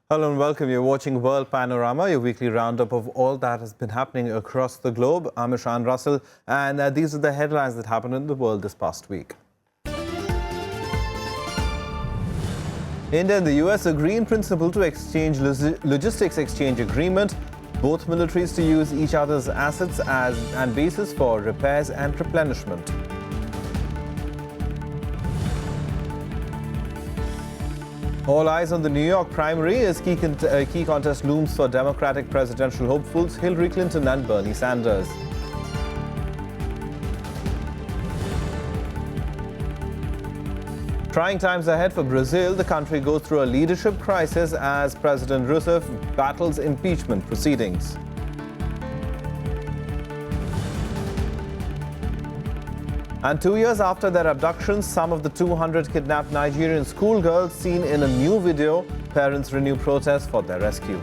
Hello and welcome. You're watching World Panorama, your weekly roundup of all that has been happening across the globe. I'm Ishan and these are the headlines that happened in the world this past week. India and the US agree in principle to exchange logistics exchange agreement. Both militaries to use each other's assets and bases for repairs and replenishment. All eyes on the New York primary as key contest looms for Democratic presidential hopefuls Hillary Clinton and Bernie Sanders. Trying times ahead for Brazil. The country goes through a leadership crisis as President Rousseff battles impeachment proceedings. And 2 years after their abductions, some of the 200 kidnapped Nigerian schoolgirls seen in a new video, parents renew protests for their rescue.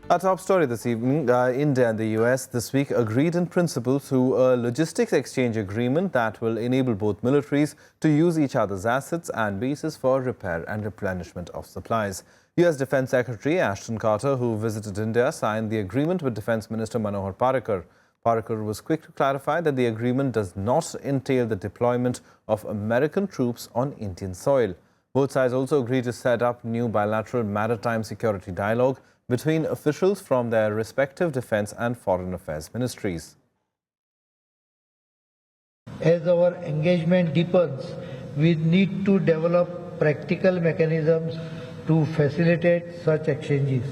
Our top story this evening, India and the US this week agreed in principle to a logistics exchange agreement that will enable both militaries to use each other's assets and bases for repair and replenishment of supplies. US Defense Secretary Ashton Carter, who visited India, signed the agreement with Defense Minister Manohar Parrikar. Parrikar was quick to clarify that the agreement does not entail the deployment of American troops on Indian soil. Both sides also agreed to set up new bilateral maritime security dialogue between officials from their respective defense and foreign affairs ministries. As our engagement deepens, we need to develop practical mechanisms to facilitate such exchanges.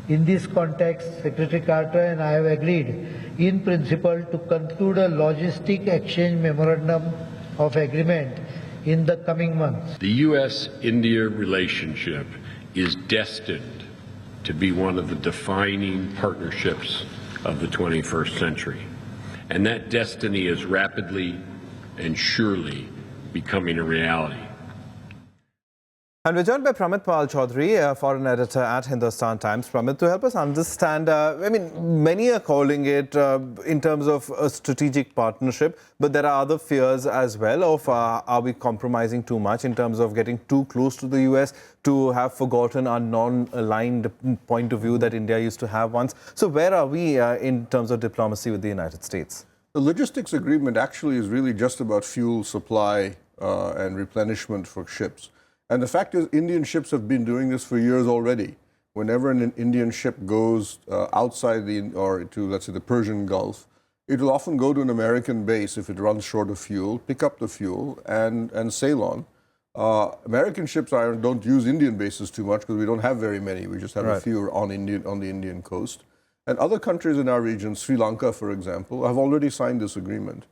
In this context, Secretary Carter and I have agreed in principle to conclude a logistic exchange memorandum of agreement in the coming months. The U.S.-India relationship is destined to be one of the defining partnerships of the 21st century. And that destiny is rapidly and surely becoming a reality. And we're joined by Pramit Chaudhuri, a foreign editor at Hindustan Times. Pramit, to help us understand, many are calling it in terms of a strategic partnership, but there are other fears as well of are we compromising too much in terms of getting too close to the US, to have forgotten our non-aligned point of view that India used to have once. So where are we in terms of diplomacy with the United States? The logistics agreement actually is really just about fuel supply and replenishment for ships. And the fact is, Indian ships have been doing this for years already. Whenever an Indian ship goes outside or to, let's say, the Persian Gulf, it will often go to an American base if it runs short of fuel, pick up the fuel, and sail on. American ships don't use Indian bases too much because we don't have very many. We just have a few on the Indian coast. And other countries in our region, Sri Lanka, for example, have already signed this agreement.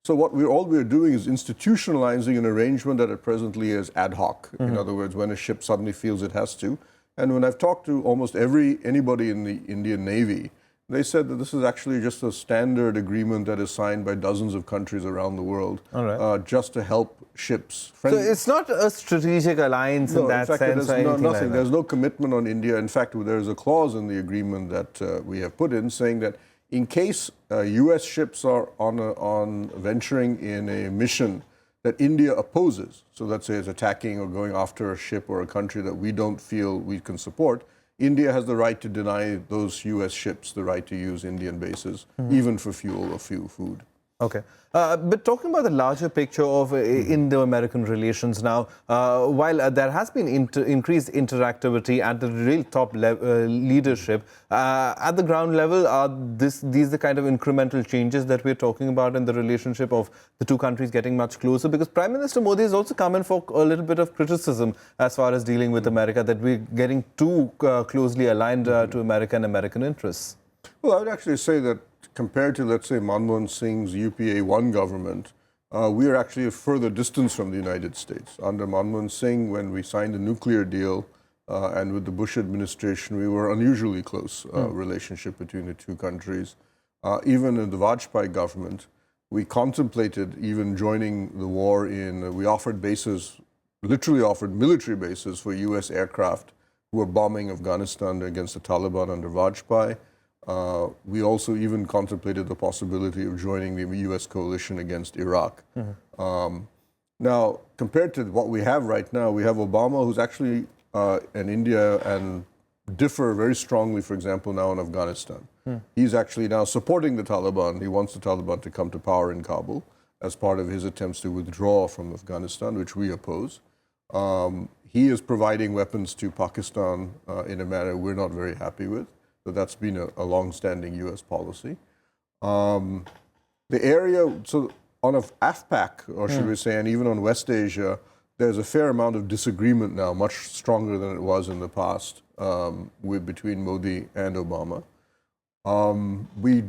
So all we're doing is institutionalizing an arrangement that at presently is ad hoc. In other words, when a ship suddenly feels it has to. And when I've talked to almost anybody in the Indian Navy, they said that this is actually just a standard agreement that is signed by dozens of countries around the world, just to help ships. So it's not a strategic alliance in that sense? Nothing. There's no commitment on India. In fact, there's a clause in the agreement that we have put in saying that in case U.S. ships are on venturing in a mission that India opposes, so let's say it's attacking or going after a ship or a country that we don't feel we can support, India has the right to deny those U.S. ships the right to use Indian bases, even for fuel or food. Okay. But talking about the larger picture of Indo-American relations now, while there has been increased interactivity at the real top leadership, at the ground level, are these the kind of incremental changes that we're talking about in the relationship of the two countries getting much closer? Because Prime Minister Modi has also come in for a little bit of criticism as far as dealing with America, that we're getting too closely aligned to America and American interests. Well, I would actually say that compared to, let's say, Manmohan Singh's UPA 1 government, we are actually a further distance from the United States. Under Manmohan Singh, when we signed the nuclear deal, and with the Bush administration, we were unusually close relationship between the two countries. Even in the Vajpayee government, we contemplated even joining the war we offered bases, literally offered military bases for U.S. aircraft who were bombing Afghanistan against the Taliban under Vajpayee. We also even contemplated the possibility of joining the U.S. coalition against Iraq. Now, compared to what we have right now, we have Obama, who's actually in India and differ very strongly, for example, now in Afghanistan. He's actually now supporting the Taliban. He wants the Taliban to come to power in Kabul as part of his attempts to withdraw from Afghanistan, which we oppose. He is providing weapons to Pakistan in a manner we're not very happy with. So that's been a long-standing U.S. policy. The area, so on AFPAC, or should we say, and even on West Asia, there's a fair amount of disagreement now, much stronger than it was in the past, between Modi and Obama. We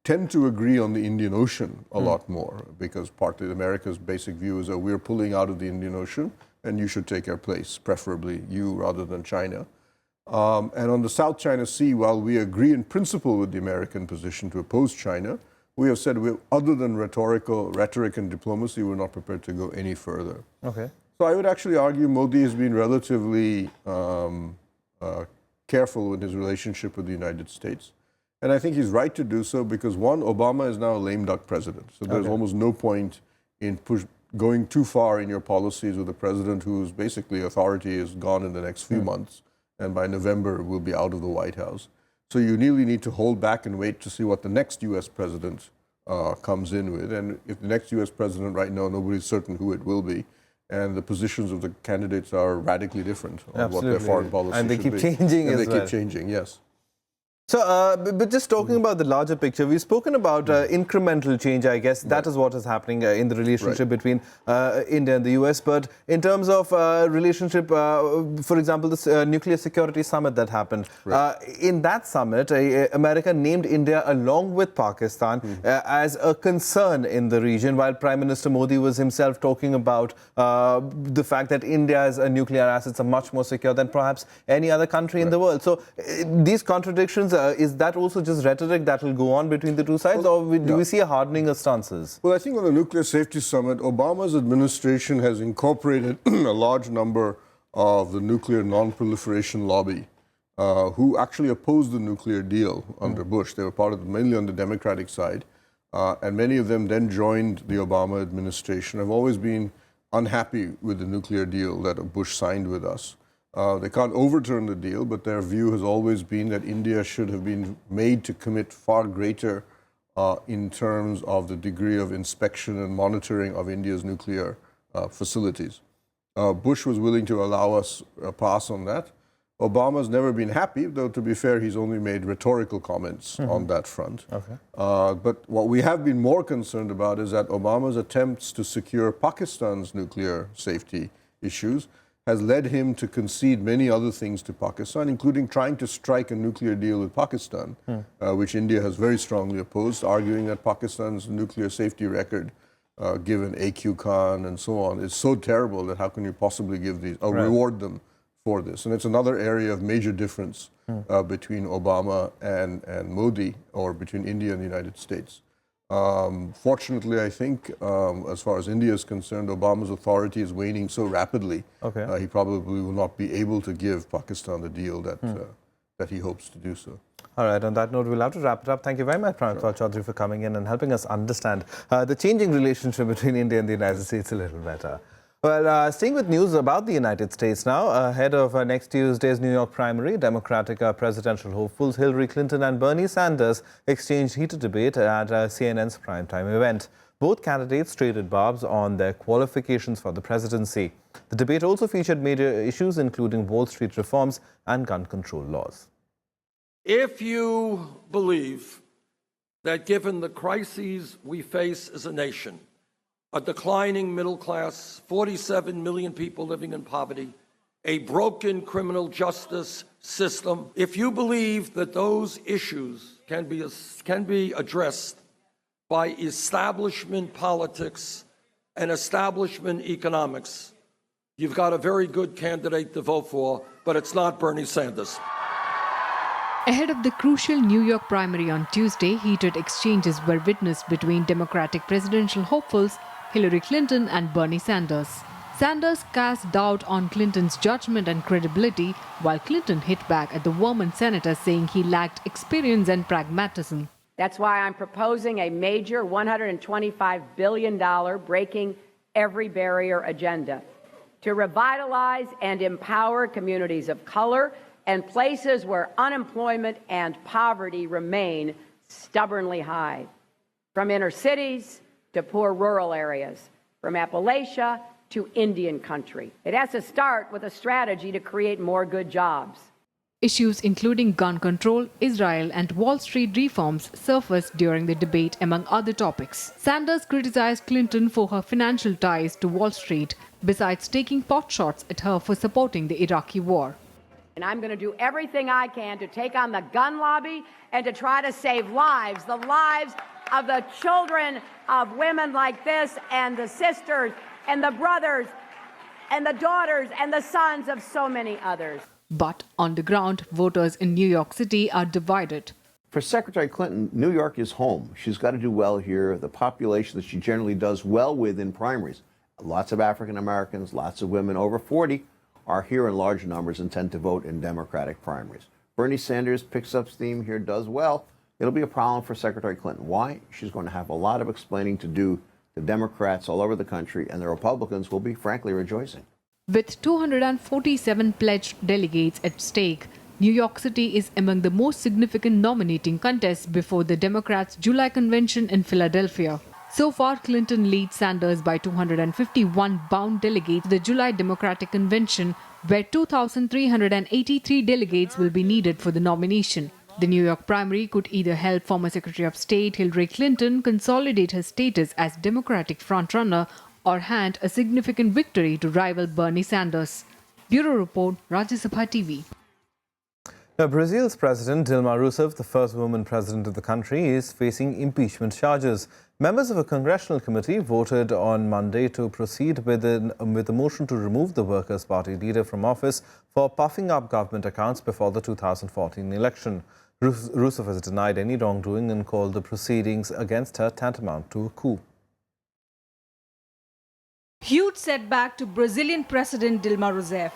tend to agree on the Indian Ocean a lot more, because partly America's basic view is that we're pulling out of the Indian Ocean and you should take our place, preferably you rather than China. And on the South China Sea, while we agree in principle with the American position to oppose China, we have said, other than rhetoric and diplomacy, we're not prepared to go any further. Okay. So I would actually argue Modi has been relatively careful in his relationship with the United States. And I think he's right to do so because, one, Obama is now a lame duck president. So there's almost no point in going too far in your policies with a president whose basically authority is gone in the next few months. And by November, will be out of the White House. So you really need to hold back and wait to see what the next U.S. president comes in with. And if the next U.S. president right now, nobody's certain who it will be. And the positions of the candidates are radically different on what their foreign policy should be. And they keep changing as well. And they keep changing, yes. So, but just talking about the larger picture, we've spoken about incremental change, I guess. That is what is happening in the relationship between India and the US. But in terms of relationship, for example, this nuclear security summit that happened, in that summit, America named India along with Pakistan as a concern in the region, while Prime Minister Modi was himself talking about the fact that India's nuclear assets are much more secure than perhaps any other country in the world. So these contradictions, is that also just rhetoric that will go on between the two sides, or do we see a hardening of stances? Well, I think on the Nuclear Safety Summit, Obama's administration has incorporated a large number of the nuclear non-proliferation lobby who actually opposed the nuclear deal under Bush. They were mainly on the Democratic side, and many of them then joined the Obama administration. Have always been unhappy with the nuclear deal that Bush signed with us. They can't overturn the deal, but their view has always been that India should have been made to commit far greater in terms of the degree of inspection and monitoring of India's nuclear facilities. Bush was willing to allow us a pass on that. Obama's never been happy, though to be fair, he's only made rhetorical comments on that front. But what we have been more concerned about is that Obama's attempts to secure Pakistan's nuclear safety issues has led him to concede many other things to Pakistan, including trying to strike a nuclear deal with Pakistan, which India has very strongly opposed, arguing that Pakistan's nuclear safety record, given AQ Khan and so on, is so terrible that how can you possibly give these, or reward them for this? And it's another area of major difference between Obama and Modi, or between India and the United States. Fortunately, I think, as far as India is concerned, Obama's authority is waning so rapidly, he probably will not be able to give Pakistan the deal that he hopes to do so. All right, on that note, we'll have to wrap it up. Thank you very much, Pramit Chaudhuri, for coming in and helping us understand the changing relationship between India and the United States a little better. Well, staying with news about the United States now, ahead of next Tuesday's New York primary, Democratic presidential hopefuls Hillary Clinton and Bernie Sanders exchanged heated debate at CNN's Primetime event. Both candidates traded barbs on their qualifications for the presidency. The debate also featured major issues, including Wall Street reforms and gun control laws. If you believe that given the crises we face as a nation, a declining middle class, 47 million people living in poverty, a broken criminal justice system. If you believe that those issues can be addressed by establishment politics and establishment economics, you've got a very good candidate to vote for, but it's not Bernie Sanders. Ahead of the crucial New York primary on Tuesday, heated exchanges were witnessed between Democratic presidential hopefuls Hillary Clinton and Bernie Sanders. Sanders cast doubt on Clinton's judgment and credibility, while Clinton hit back at the Vermont senator, saying he lacked experience and pragmatism. That's why I'm proposing a major $125 billion breaking every barrier agenda to revitalize and empower communities of color and places where unemployment and poverty remain stubbornly high, from inner cities to poor rural areas, from Appalachia to Indian country. It has to start with a strategy to create more good jobs. Issues including gun control, Israel and Wall Street reforms surfaced during the debate, among other topics. Sanders criticized Clinton for her financial ties to Wall Street, besides taking potshots at her for supporting the Iraqi war. And I'm going to do everything I can to take on the gun lobby and to try to save lives, the lives of the children of women like this and the sisters and the brothers and the daughters and the sons of so many others. But on the ground, voters in New York City are divided. For Secretary Clinton, New York is home. She's got to do well here. The population that she generally does well with in primaries. Lots of African Americans, lots of women over 40 are here in large numbers and tend to vote in Democratic primaries. Bernie Sanders picks up steam here, does well. It'll be a problem for Secretary Clinton. Why? She's going to have a lot of explaining to do to Democrats all over the country, and the Republicans will be, frankly, rejoicing. With 247 pledged delegates at stake, New York City is among the most significant nominating contests before the Democrats' July convention in Philadelphia. So far, Clinton leads Sanders by 251 bound delegates to the July Democratic Convention, where 2,383 delegates will be needed for the nomination. The New York primary could either help former Secretary of State Hillary Clinton consolidate her status as Democratic frontrunner or hand a significant victory to rival Bernie Sanders. Bureau Report, Rajya Sabha TV. Now, Brazil's President Dilma Rousseff, the first woman president of the country, is facing impeachment charges. Members of a congressional committee voted on Monday to proceed with a motion to remove the Workers' Party leader from office for puffing up government accounts before the 2014 election. Rousseff has denied any wrongdoing and called the proceedings against her tantamount to a coup. Huge setback to Brazilian President Dilma Rousseff.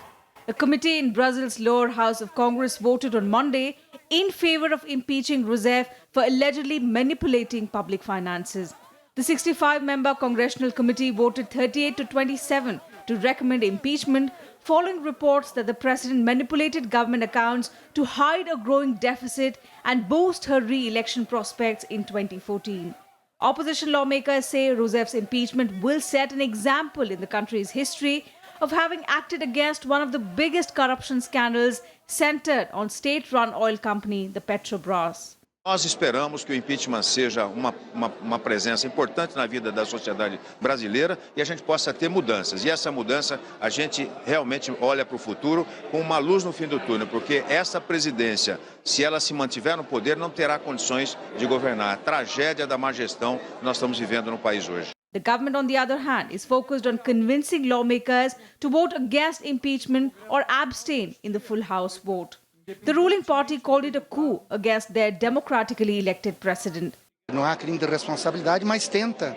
A committee in Brazil's lower house of Congress voted on Monday in favor of impeaching Rousseff for allegedly manipulating public finances. The 65-member congressional committee voted 38 to 27 to recommend impeachment following reports that the president manipulated government accounts to hide a growing deficit and boost her re-election prospects in 2014. Opposition lawmakers say Rousseff's impeachment will set an example in the country's history of having acted against one of the biggest corruption scandals centered on state-run oil company, the Petrobras. Nós esperamos que o impeachment seja uma presença importante na vida da sociedade brasileira e a gente possa ter mudanças. E essa mudança a gente realmente olha para o futuro com uma luz no fim do túnel, porque essa presidência, se ela se mantiver no poder, não terá condições de governar. A tragédia da má gestão que nós estamos vivendo no país hoje. The government, on the other hand, is focused on convincing lawmakers to vote against impeachment or abstain in the full House vote. The ruling party called it a coup against their democratically elected president. Não há crime de responsabilidade, mas tenta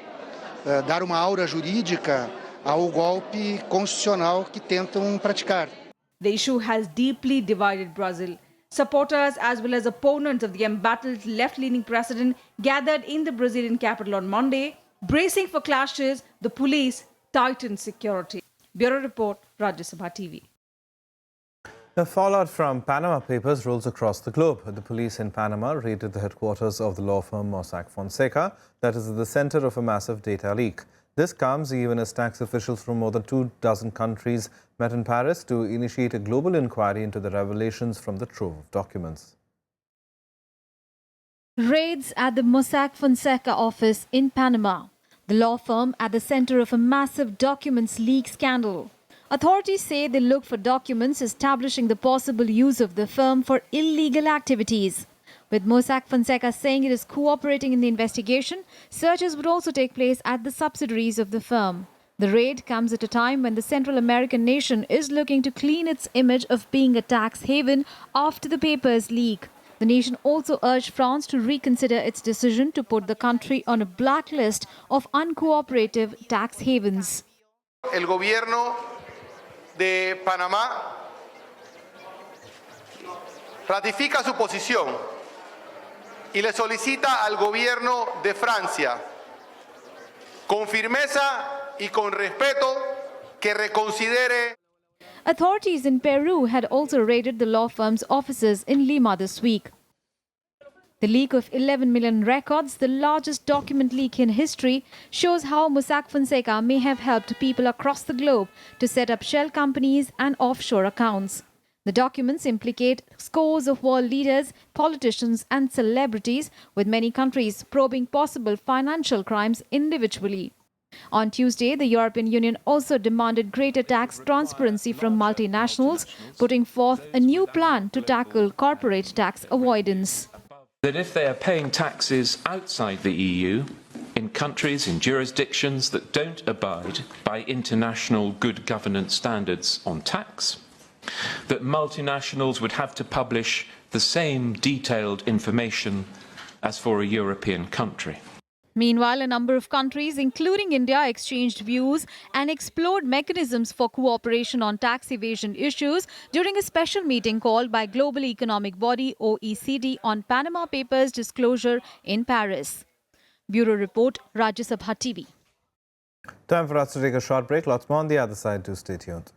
dar uma aura jurídica ao golpe constitucional que tentam praticar. The issue has deeply divided Brazil. Supporters as well as opponents of the embattled left-leaning president gathered in the Brazilian capital on Monday. Bracing for clashes, the police tightened security. Bureau Report, Rajya Sabha TV. The fallout from Panama Papers rolls across the globe. The police in Panama raided the headquarters of the law firm Mossack Fonseca, that is at the center of a massive data leak. This comes even as tax officials from more than 24 countries met in Paris to initiate a global inquiry into the revelations from the trove of documents. Raids at the Mossack Fonseca office in Panama, the law firm at the center of a massive documents leak scandal. Authorities say they look for documents establishing the possible use of the firm for illegal activities. With Mossack Fonseca saying it is cooperating in the investigation, searches would also take place at the subsidiaries of the firm. The raid comes at a time when the Central American nation is looking to clean its image of being a tax haven after the papers leak. The nation also urged France to reconsider its decision to put the country on a blacklist of uncooperative tax havens. El gobierno de Panamá ratifica su posición y le solicita al gobierno de Francia, con firmeza y con respeto, que reconsidere. Authorities in Peru had also raided the law firm's offices in Lima this week. The leak of 11 million records, the largest document leak in history, shows how Mossack Fonseca may have helped people across the globe to set up shell companies and offshore accounts. The documents implicate scores of world leaders, politicians and celebrities, with many countries probing possible financial crimes individually. On Tuesday, the European Union also demanded greater tax transparency from multinationals, putting forth a new plan to tackle corporate tax avoidance. That if they are paying taxes outside the EU, in countries, in jurisdictions that don't abide by international good governance standards on tax, that multinationals would have to publish the same detailed information as for a European country. Meanwhile, a number of countries, including India, exchanged views and explored mechanisms for cooperation on tax evasion issues during a special meeting called by global economic body OECD on Panama Papers disclosure in Paris. Bureau Report, Rajya Sabha TV. Time for us to take a short break. Lots more on the other side. Do stay tuned.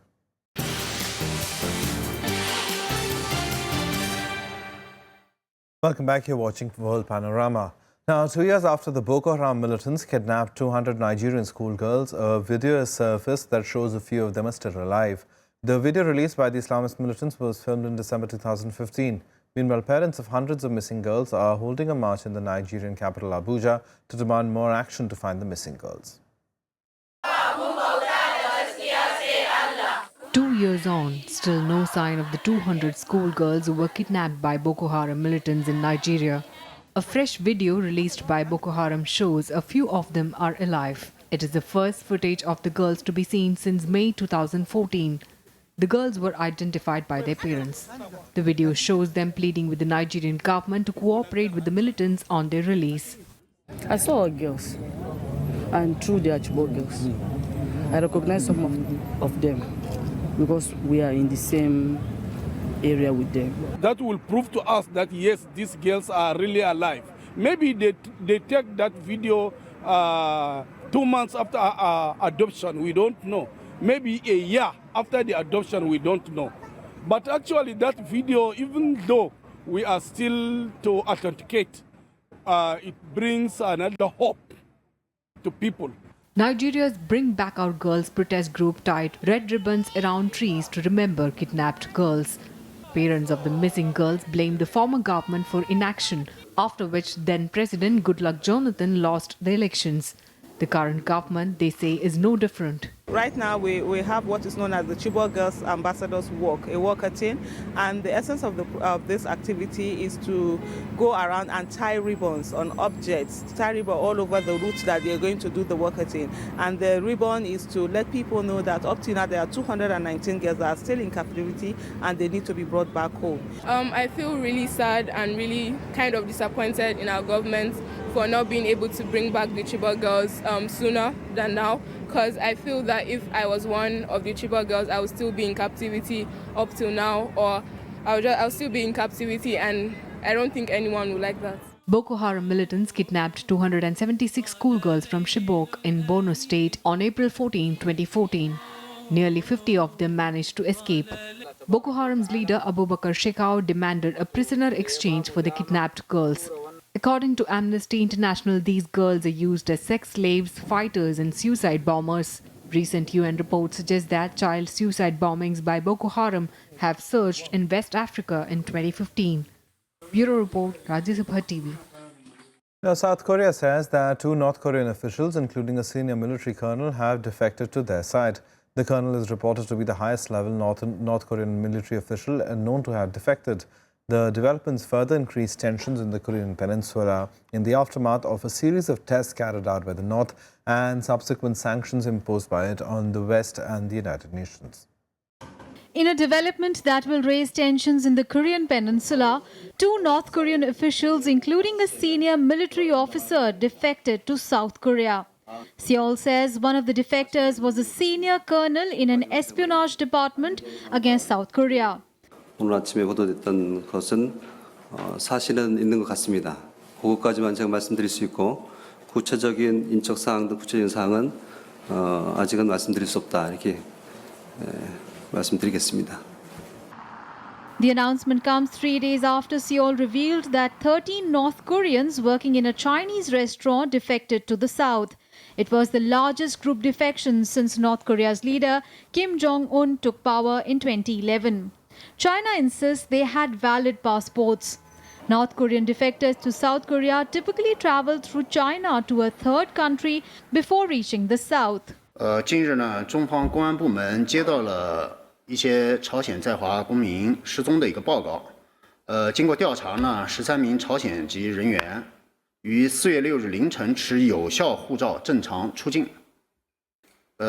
Welcome back. You're watching World Panorama. Now, 2 years after the Boko Haram militants kidnapped 200 Nigerian schoolgirls, a video has surfaced that shows a few of them are still alive. The video released by the Islamist militants was filmed in December 2015. Meanwhile, parents of hundreds of missing girls are holding a march in the Nigerian capital, Abuja, to demand more action to find the missing girls. 2 years on, still no sign of the 200 schoolgirls who were kidnapped by Boko Haram militants in Nigeria. A fresh video released by Boko Haram shows a few of them are alive. It is the first footage of the girls to be seen since May 2014. The girls were identified by their parents. The video shows them pleading with the Nigerian government to cooperate with the militants on their release. I saw girls, and through their Chibok girls, I recognize some of them because we are in the same area with them. That will prove to us that yes, these girls are really alive. Maybe they take that video 2 months after adoption, we don't know. Maybe a year after the adoption, we don't know. But actually that video, even though we are still to authenticate, it brings another hope to people. Nigeria's Bring Back Our Girls protest group tied red ribbons around trees to remember kidnapped girls. Parents of the missing girls blamed the former government for inaction, after which then-President Goodluck Jonathan lost the elections. The current government, they say, is no different. Right now, we have what is known as the Chibok Girls Ambassadors Walk, a walkathon, and the essence of this activity is to go around and tie ribbons on objects, tie ribbon all over the route that they are going to do the walkathon. And the ribbon is to let people know that up to now there are 219 girls that are still in captivity and they need to be brought back home. I feel really sad and really kind of disappointed in our government for not being able to bring back the Chibok girls sooner than now, because I feel that if I was one of the Chibok girls, I would still be in captivity up till now, or I'll still be in captivity, and I don't think anyone would like that. Boko Haram militants kidnapped 276 schoolgirls from Chibok in Borno State on April 14, 2014. Nearly 50 of them managed to escape. Boko Haram's leader Abubakar Shekau demanded a prisoner exchange for the kidnapped girls. According to Amnesty International, these girls are used as sex slaves, fighters and suicide bombers. Recent UN reports suggest that child suicide bombings by Boko Haram have surged in West Africa in 2015. Bureau Report, Rajya Sabha TV. Now, South Korea says that 2 North Korean officials, including a senior military colonel, have defected to their side. The colonel is reported to be the highest level North Korean military official and known to have defected. The developments further increased tensions in the Korean peninsula in the aftermath of a series of tests carried out by the North and subsequent sanctions imposed by it on the West and the United Nations. In a development that will raise tensions in the Korean peninsula, 2 North Korean officials, including a senior military officer, defected to South Korea. Seoul says one of the defectors was a senior colonel in an espionage department against South Korea. 오늘 아침에 보도됐던 것은 사실은 있는 것 같습니다. 그것까지만 제가 말씀드릴 수 있고 구체적인 인적 사항 등 구체적인 사항은 아직은 말씀드릴 수 없다 이렇게 말씀드리겠습니다. The announcement comes 3 days after Seoul revealed that 13 North Koreans working in a Chinese restaurant defected to the south. It was the largest group defection since North Korea's leader Kim Jong-un took power in 2011. China insists they had valid passports. North Korean defectors to South Korea typically travel through China to a third country before reaching the south. 近日呢，中方公安部门接到了一些朝鲜在华公民失踪的一个报告。经过调查呢，13名朝鲜籍人员于4月6日凌晨持有效护照正常出境。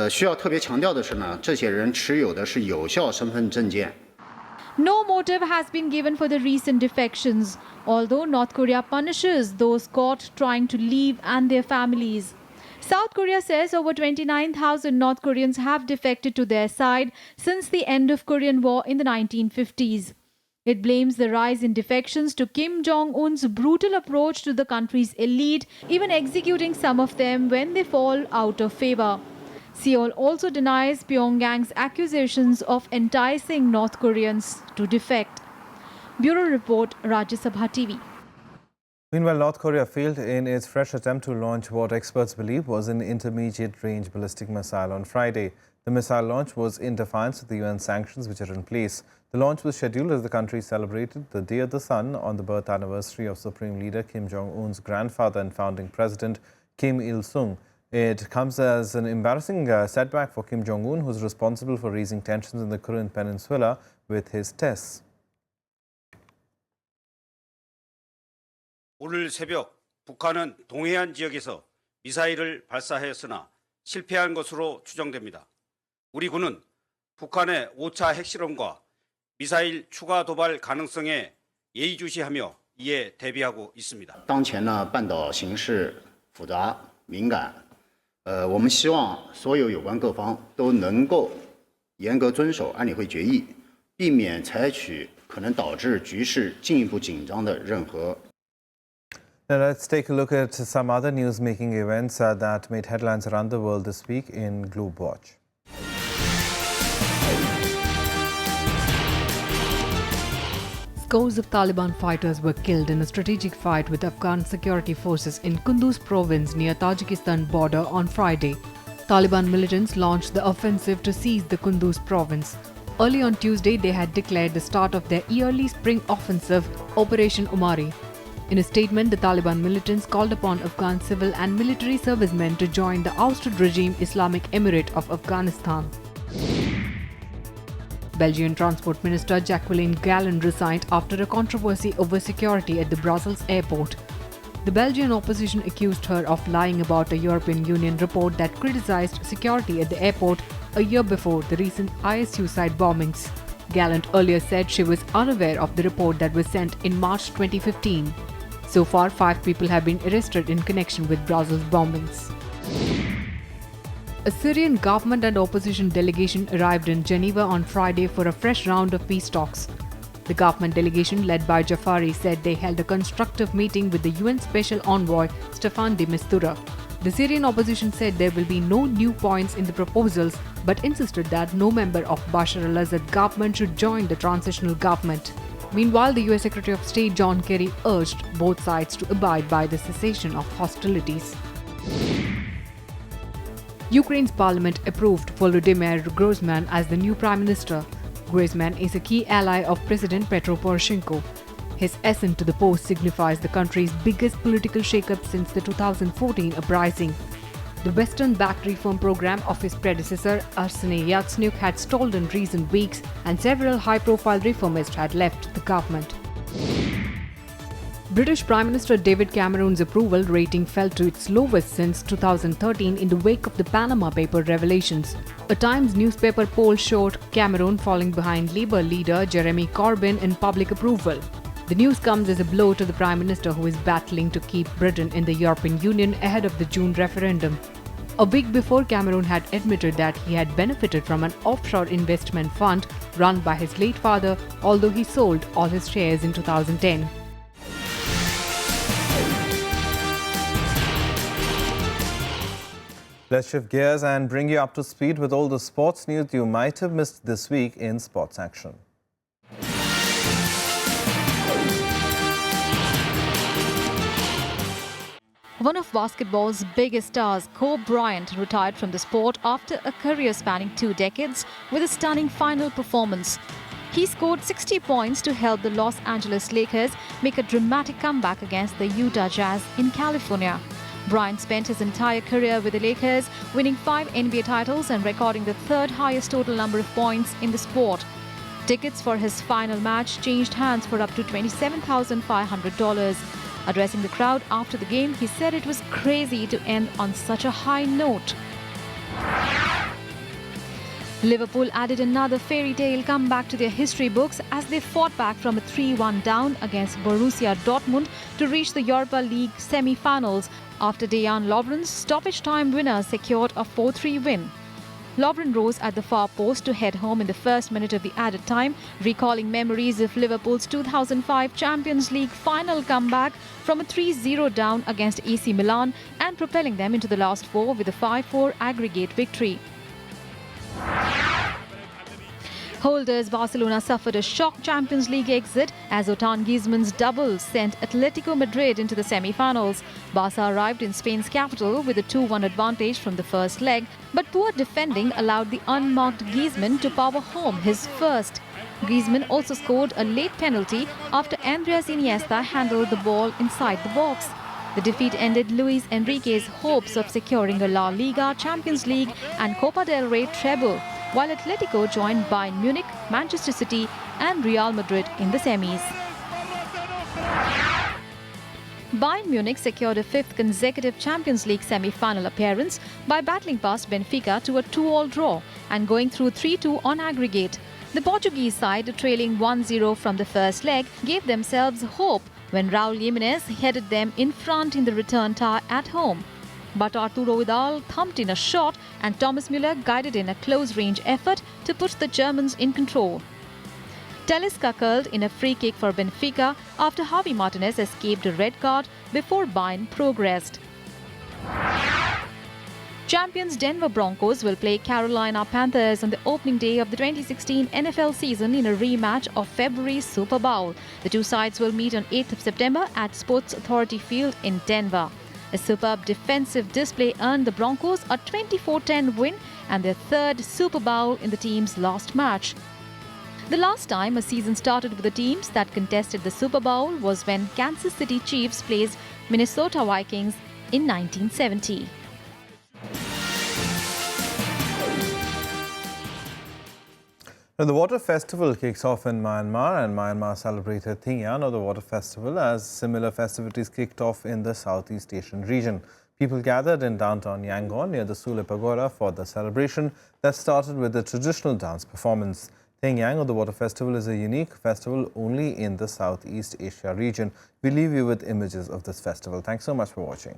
需要特别强调的是呢，这些人持有的是有效身份证件。No motive has been given for the recent defections, although North Korea punishes those caught trying to leave and their families. South Korea says over 29,000 North Koreans have defected to their side since the end of Korean War in the 1950s. It blames the rise in defections to Kim Jong-un's brutal approach to the country's elite, even executing some of them when they fall out of favor. Seoul also denies Pyongyang's accusations of enticing North Koreans to defect. Bureau Report, Rajya Sabha TV. Meanwhile, North Korea failed in its fresh attempt to launch what experts believe was an intermediate-range ballistic missile on Friday. The missile launch was in defiance of the UN sanctions which are in place. The launch was scheduled as the country celebrated the Day of the Sun on the birth anniversary of Supreme Leader Kim Jong-un's grandfather and founding president Kim Il-sung. It comes as an embarrassing setback for Kim Jong-un, who is responsible for raising tensions in the Korean peninsula with his tests. 오늘 새벽 북한은 동해안 지역에서 미사일을 발사하였으나 실패한 것으로 추정됩니다. 우리 군은 북한의 5차 핵실험과 미사일 추가 도발 가능성에 예의주시하며 이에 대비하고 있습니다. 当前呢，半岛形势复杂敏感，我们希望所有有关各方都能够严格遵守安理会决议，避免采取可能导致局势进一步紧张的任何。 Now let's take a look at some other news-making events that made headlines around the world this week in Globe Watch. Scores of Taliban fighters were killed in a strategic fight with Afghan security forces in Kunduz province near Tajikistan border on Friday. Taliban militants launched the offensive to seize the Kunduz province. Early on Tuesday, they had declared the start of their yearly spring offensive, Operation Umari. In a statement, the Taliban militants called upon Afghan civil and military servicemen to join the ousted regime Islamic Emirate of Afghanistan. Belgian Transport Minister Jacqueline Galland resigned after a controversy over security at the Brussels airport. The Belgian opposition accused her of lying about a European Union report that criticized security at the airport a year before the recent ISU site bombings. Galland earlier said she was unaware of the report that was sent in March 2015. So far, 5 people have been arrested in connection with Brussels bombings. A Syrian government and opposition delegation arrived in Geneva on Friday for a fresh round of peace talks. The government delegation, led by Jafari, said they held a constructive meeting with the UN Special Envoy Staffan de Mistura. The Syrian opposition said there will be no new points in the proposals, but insisted that no member of Bashar al-Assad government should join the transitional government. Meanwhile, the US Secretary of State John Kerry urged both sides to abide by the cessation of hostilities. Ukraine's parliament approved Volodymyr Grozman as the new prime minister. Grozman is a key ally of President Petro Poroshenko. His ascent to the post signifies the country's biggest political shakeup since the 2014 uprising. The Western-backed reform program of his predecessor, Arseniy Yatsenyuk, had stalled in recent weeks, and several high-profile reformists had left the government. British Prime Minister David Cameron's approval rating fell to its lowest since 2013 in the wake of the Panama Paper revelations. A Times newspaper poll showed Cameron falling behind Labour leader Jeremy Corbyn in public approval. The news comes as a blow to the Prime Minister, who is battling to keep Britain in the European Union ahead of the June referendum. a week before Cameron had admitted that he had benefited from an offshore investment fund run by his late father, although he sold all his shares in 2010. Let's shift gears and bring you up to speed with all the sports news you might have missed this week in Sports Action. One of basketball's biggest stars, Kobe Bryant, retired from the sport after a career spanning 2 decades with a stunning final performance. He scored 60 points to help the Los Angeles Lakers make a dramatic comeback against the Utah Jazz in California. Bryant spent his entire career with the Lakers, winning 5 NBA titles and recording the 3rd highest total number of points in the sport. Tickets for his final match changed hands for up to $27,500. Addressing the crowd after the game, he said it was crazy to end on such a high note. Liverpool added another fairy tale comeback to their history books as they fought back from a 3-1 down against Borussia Dortmund to reach the Europa League semi-finals after Dejan Lovren's stoppage time winner secured a 4-3 win. Lovren rose at the far post to head home in the first minute of the added time, recalling memories of Liverpool's 2005 Champions League final comeback from a 3-0 down against AC Milan and propelling them into the last 4 with a 5-4 aggregate victory. Holders Barcelona suffered a shock Champions League exit as Otan Griezmann's double sent Atletico Madrid into the semi-finals. Barca arrived in Spain's capital with a 2-1 advantage from the first leg, but poor defending allowed the unmarked Griezmann to power home his first. Griezmann also scored a late penalty after Andres Iniesta handled the ball inside the box. The defeat ended Luis Enrique's hopes of securing a La Liga, Champions League and Copa del Rey treble, while Atletico joined Bayern Munich, Manchester City and Real Madrid in the semis. Bayern Munich secured a 5th consecutive Champions League semi-final appearance by battling past Benfica to a 2-2 draw and going through 3-2 on aggregate. The Portuguese side, trailing 1-0 from the first leg, gave themselves hope when Raul Jimenez headed them in front in the return tie at home. But Arturo Vidal thumped in a shot and Thomas Müller guided in a close-range effort to put the Germans in control. Talisca curled in a free kick for Benfica after Javi Martinez escaped a red card before Bayern progressed. Champions Denver Broncos will play Carolina Panthers on the opening day of the 2016 NFL season in a rematch of February's Super Bowl. The two sides will meet on 8th of September at Sports Authority Field in Denver. A superb defensive display earned the Broncos a 24-10 win and their 3rd Super Bowl in the team's last match. The last time a season started with the teams that contested the Super Bowl was when Kansas City Chiefs placed Minnesota Vikings in 1970. Now, the Water Festival kicks off in Myanmar, and Myanmar celebrated Thingyan, or the Water Festival, as similar festivities kicked off in the Southeast Asian region. People gathered in downtown Yangon near the Sule Pagoda for the celebration that started with a traditional dance performance. Thingyan, or the Water Festival, is a unique festival only in the Southeast Asia region. We leave you with images of this festival. Thanks so much for watching.